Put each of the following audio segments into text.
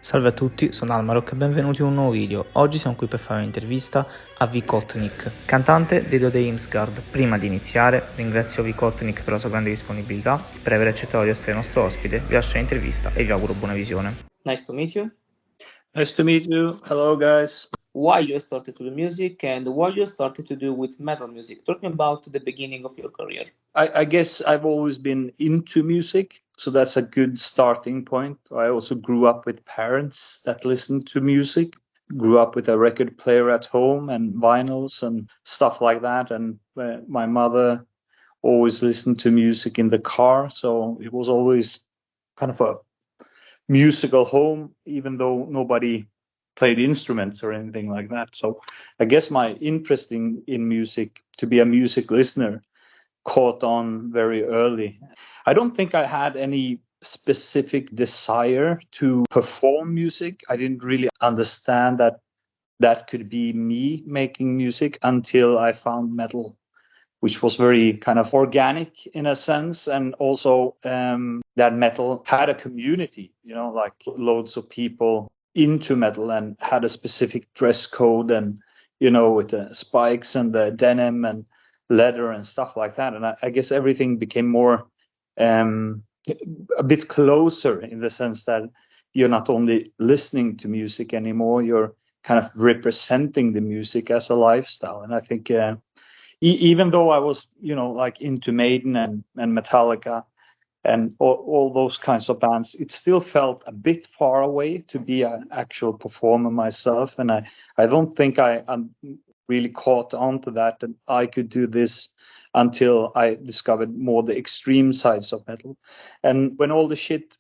Salve a tutti, sono Almarok e benvenuti in un nuovo video. Oggi siamo qui per fare un'intervista a Vicotnik, cantante dei Dødheimsgard. Prima di iniziare ringrazio Vicotnik per la sua grande disponibilità, per aver accettato di essere nostro ospite, vi lascio l'intervista e vi auguro buona visione. Nice to meet you. Nice to meet you. Hello guys. Why you started to do music and what you started to do with metal music, talking about the beginning of your career. I guess I've always been into music, so that's a good starting point. I also grew up with parents that listened to music, grew up with a record player at home and vinyls and stuff like that. And my mother always listened to music in the car, so it was always kind of a musical home, even though nobody played instruments or anything like that. So I guess my interest in music, to be a music listener, caught on very early. I don't think I had any specific desire to perform music. I didn't really understand that could be me making music until I found metal, which was very kind of organic in a sense. And also that metal had a community, like loads of people into metal and had a specific dress code and, with the spikes and the denim and leather and stuff like that. And I guess everything became more a bit closer in the sense that you're not only listening to music anymore, you're kind of representing the music as a lifestyle. And I think even though I was, like into Maiden and Metallica and all those kinds of bands, it still felt a bit far away to be an actual performer myself. And I don't think I really caught on to that, and I could do this until I discovered more the extreme sides of metal. And when all the shit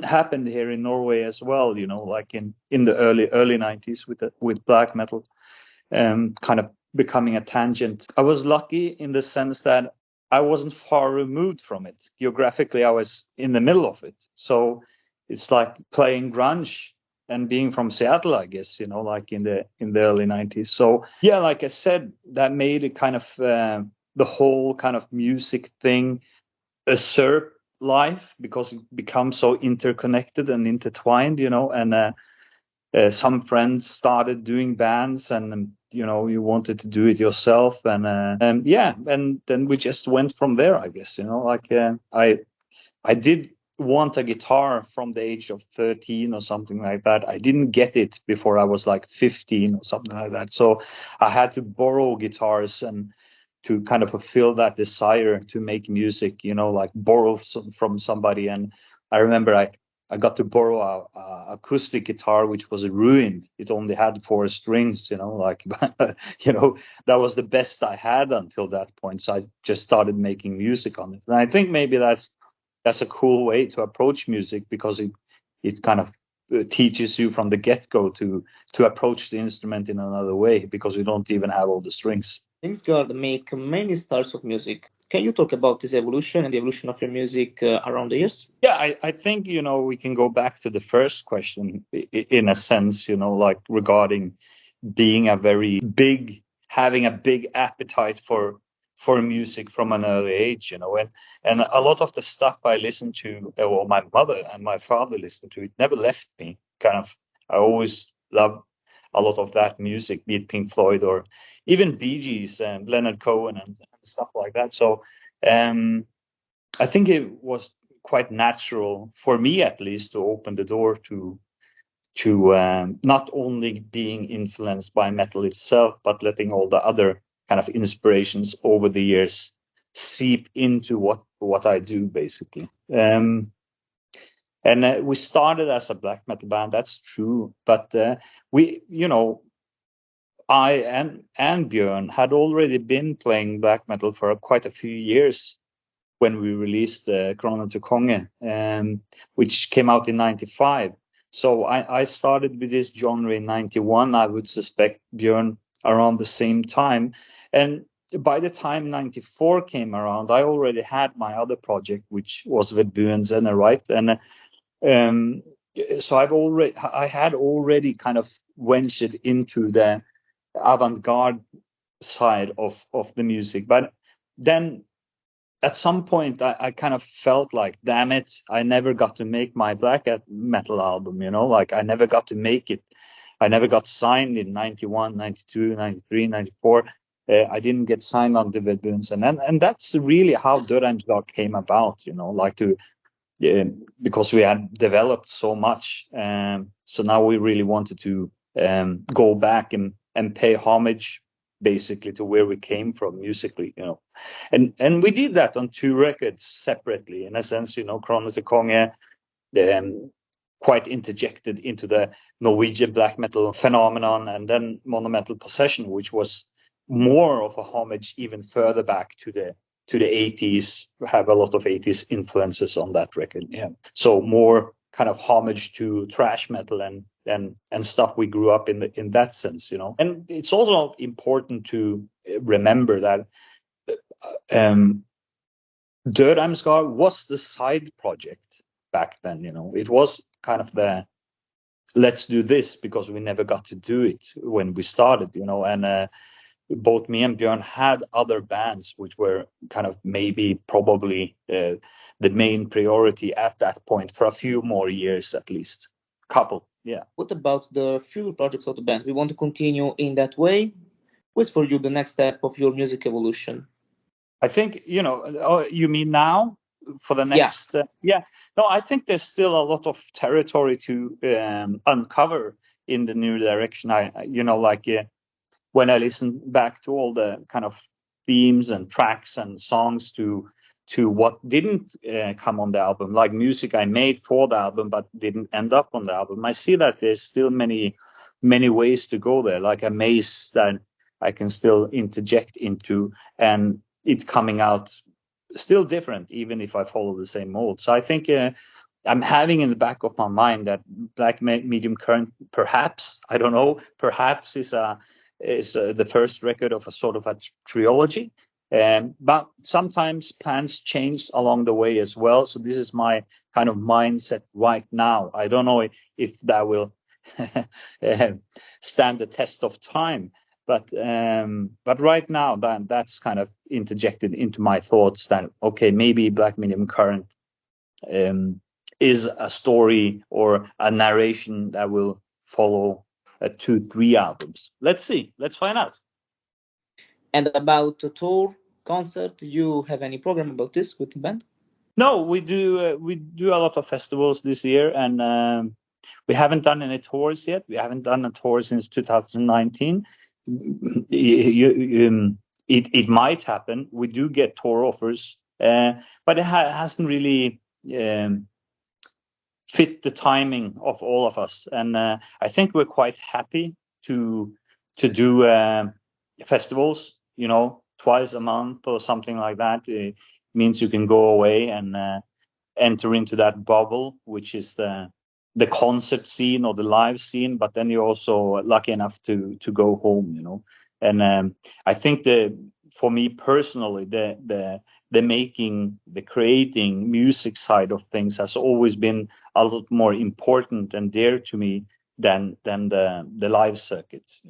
happened here in Norway as well, like in the early 90s with black metal, kind of becoming a tangent. I was lucky in the sense that I wasn't far removed from it. Geographically, I was in the middle of it. So it's like playing grunge and being from Seattle, I guess, like in the early 90s. So yeah, like I said, that made it kind of the whole kind of music thing usurp life because it becomes so interconnected and intertwined, and some friends started doing bands and you wanted to do it yourself and then we just went from there, I guess. I did want a guitar from the age of 13 or something like that. I didn't get it before I was like 15 or something like that, so I had to borrow guitars and to kind of fulfill that desire to make music, like borrow from somebody. And I remember I got to borrow a acoustic guitar, which was ruined. It only had 4 strings, that was the best I had until that point. So I just started making music on it. And I think maybe that's a cool way to approach music, because it kind of teaches you from the get-go to approach the instrument in another way, because you don't even have all the strings. Dødheimsgard make many styles of music. Can you talk about this evolution and the evolution of your music around the years? Yeah, I think, we can go back to the first question in a sense, like regarding being having a big appetite for music from an early age, and a lot of the stuff I listened to, or my mother and my father listened to, it never left me. Kind of, I always loved a lot of that music, be it Pink Floyd or even Bee Gees and Leonard Cohen and stuff like that. So I think it was quite natural for me, at least, to open the door to not only being influenced by metal itself, but letting all the other kind of inspirations over the years seep into what I do, basically. And we started as a black metal band, that's true. But we, I and Björn had already been playing black metal for quite a few years when we released Kronen til Konge, which came out in 95. So I started with this genre in 91. I would suspect Björn around the same time. And by the time 94 came around, I already had my other project, which was with Björn Zenerite. And so I had already kind of ventured into the avant-garde side of the music. But then at some point I kind of felt like, damn it, I never got to make my black metal album, like I never got to make it. I never got signed in 91, 92, 93, 94. I didn't get signed on the Vedbuns. And that's really how Dødheimsgard came about, because we had developed so much. So now we really wanted to go back and pay homage basically to where we came from musically, and we did that on 2 records separately, in a sense, Krone til Konge, quite interjected into the Norwegian black metal phenomenon, and then Monumental Possession, which was more of a homage even further back to the 80s, have a lot of 80s influences on that record. Yeah. So more kind of homage to thrash metal and stuff we grew up in that sense, And it's also important to remember that Dødheimsgard was the side project back then, It was kind of the let's do this because we never got to do it when we started, and both me and Björn had other bands which were kind of probably the main priority at that point for a few more years at least. Couple, yeah. What about the future projects of the band? We want to continue in that way. What's for you the next step of your music evolution? I think, you mean now for the next? Yeah. No, I think there's still a lot of territory to uncover in the new direction. When I listen back to all the kind of themes and tracks and songs to what didn't come on the album, like music I made for the album but didn't end up on the album, I see that there's still many ways to go there, like a maze that I can still interject into, and it coming out still different, even if I follow the same mold. So I think I'm having in the back of my mind that Black Medium Current, perhaps, I don't know, perhaps is the first record of a sort of a trilogy. But sometimes plans change along the way as well. So this is my kind of mindset right now. I don't know if that will stand the test of time. But right now that's kind of interjected into my thoughts that, okay, maybe Black Medium Current is a story or a narration that will follow 2-3 albums. Let's see. Let's find out. And about the tour, concert, you have any program about this with the band? No, we do a lot of festivals this year, and we haven't done any tours yet. We haven't done a tour since 2019. It might happen. We do get tour offers, but it hasn't really fit the timing of all of us. And I think we're quite happy to do festivals, twice a month or something like that. It means you can go away and enter into that bubble, which is the concert scene or the live scene, but then you're also lucky enough to go home, And I think for me personally, the creating music side of things has always been a lot more important and dear to me than the live circuits,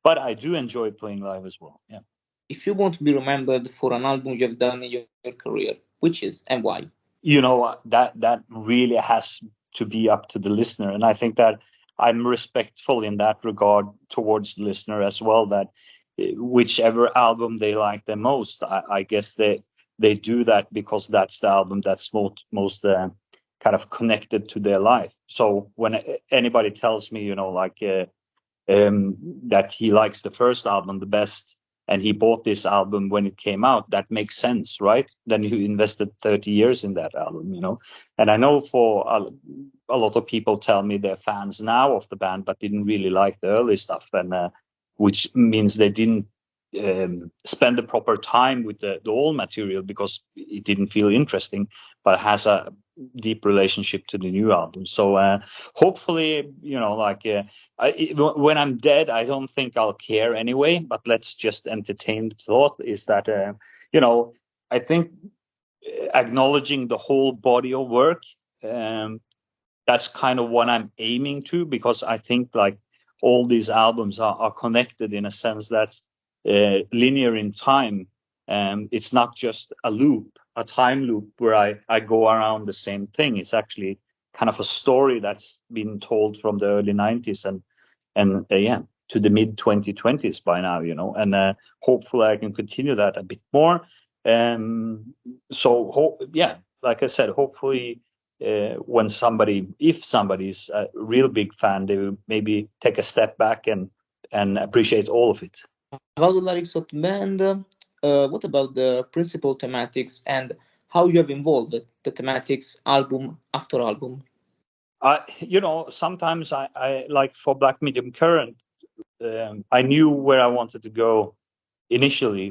But I do enjoy playing live as well. Yeah. If you want to be remembered for an album you've done in your career, which is and why? That really has to be up to the listener, and I think that I'm respectful in that regard towards the listener as well, that whichever album they like the most, I guess they do that because that's the album that's most kind of connected to their life. So when anybody tells me, that he likes the first album the best, and he bought this album when it came out, that makes sense, right? Then you invested 30 years in that album, And I know for a lot of people tell me they're fans now of the band, but didn't really like the early stuff, and which means they didn't spend the proper time with the old material because it didn't feel interesting, but has a deep relationship to the new album. So hopefully, when I'm dead, I don't think I'll care anyway, but let's just entertain the thought is that, I think acknowledging the whole body of work, that's kind of what I'm aiming to, because I think like all these albums are connected in a sense that's linear in time, It's not just a loop, a time loop where I go around the same thing. It's actually kind of a story that's been told from the early 90s and to the mid 2020s by now, and hopefully I can continue that a bit more. Like I said, hopefully if somebody's a real big fan, they will maybe take a step back and appreciate all of it. About the lyrics of the band, what about the principal thematics and how you have involved the thematics album after album? Sometimes I like for Black Medium Current, I knew where I wanted to go initially,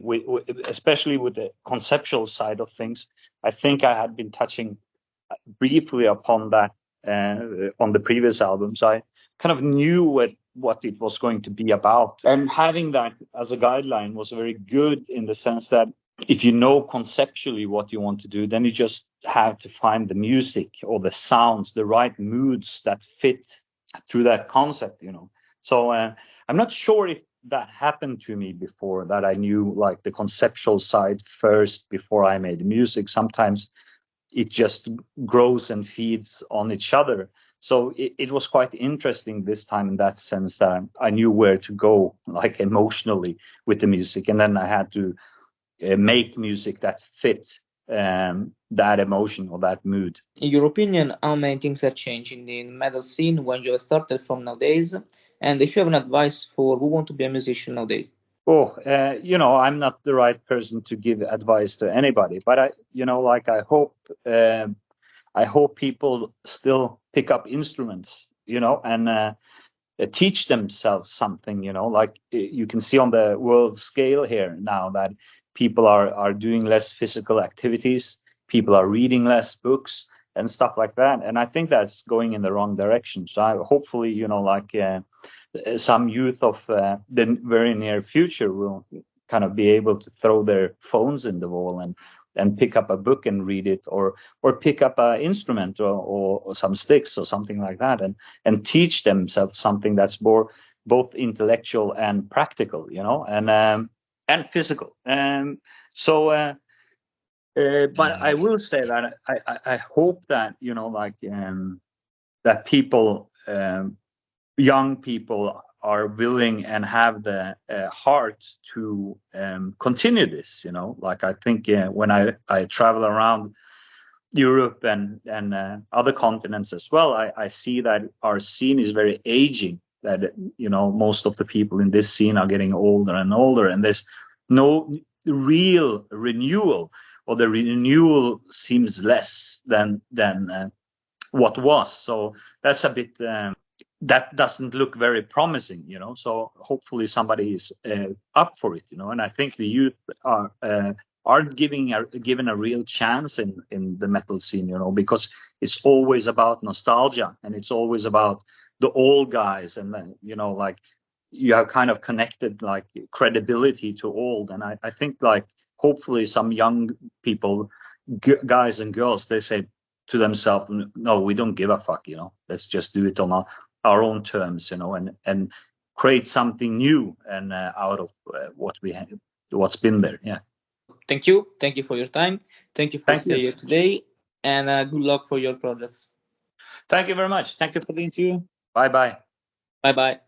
especially with the conceptual side of things. I think I had been touching briefly upon that on the previous albums. I kind of knew what it was going to be about. And having that as a guideline was very good in the sense that if you know conceptually what you want to do, then you just have to find the music or the sounds, the right moods that fit through that concept, So I'm not sure if that happened to me before, that I knew like the conceptual side first before I made the music. Sometimes it just grows and feeds on each other. So it was quite interesting this time in that sense that I knew where to go, like emotionally with the music. And then I had to make music that fit that emotion or that mood. In your opinion, how many things are changing in the metal scene when you started from nowadays? And if you have an advice for who want to be a musician nowadays? I'm not the right person to give advice to anybody, but I hope people still pick up instruments, and teach themselves something, like you can see on the world scale here now that people are doing less physical activities, people are reading less books and stuff like that. And I think that's going in the wrong direction. So hopefully, some youth of the very near future will kind of be able to throw their phones in the wall and pick up a book and read it, or pick up an instrument or some sticks or something like that, and teach themselves something that's more both intellectual and practical, and physical. But I will say that I hope that that people, young people, are willing and have the heart to continue this. Like I think when I travel around Europe and other continents as well, I see that our scene is very aging. That most of the people in this scene are getting older and older, and there's no real renewal, or the renewal seems less than what was. So that's a bit that doesn't look very promising, So hopefully somebody is up for it, And I think the youth are given a real chance in the metal scene, because it's always about nostalgia and it's always about the old guys, and then like you have kind of connected like credibility to old, and I think like hopefully some young people, guys and girls, they say to themselves, no, we don't give a fuck, let's just do it on our own terms, and create something new and out of what's been there. Yeah. Thank you for your time. Thank you for staying here today, and good luck for your projects. Thank you very much. Thank you for the interview. Bye bye.